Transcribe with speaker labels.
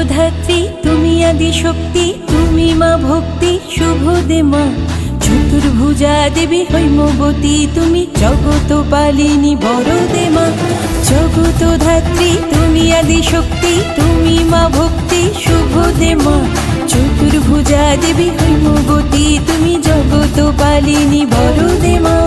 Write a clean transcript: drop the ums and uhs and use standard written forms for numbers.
Speaker 1: ধাত্রী তুমি আদি শক্তি, তুমি মা ভক্তি শুভ দে মা। চতুর্ভুজা দেবী হৈমবতী, তুমি জগত পালিনী বরদে মা। জগত ধাত্রী তুমি আদি শক্তি, তুমি মা ভক্তি শুভ দে মা। চতুর্ভুজা দেবী হৈমবতী, তুমি জগত পালিনী বরদে মা।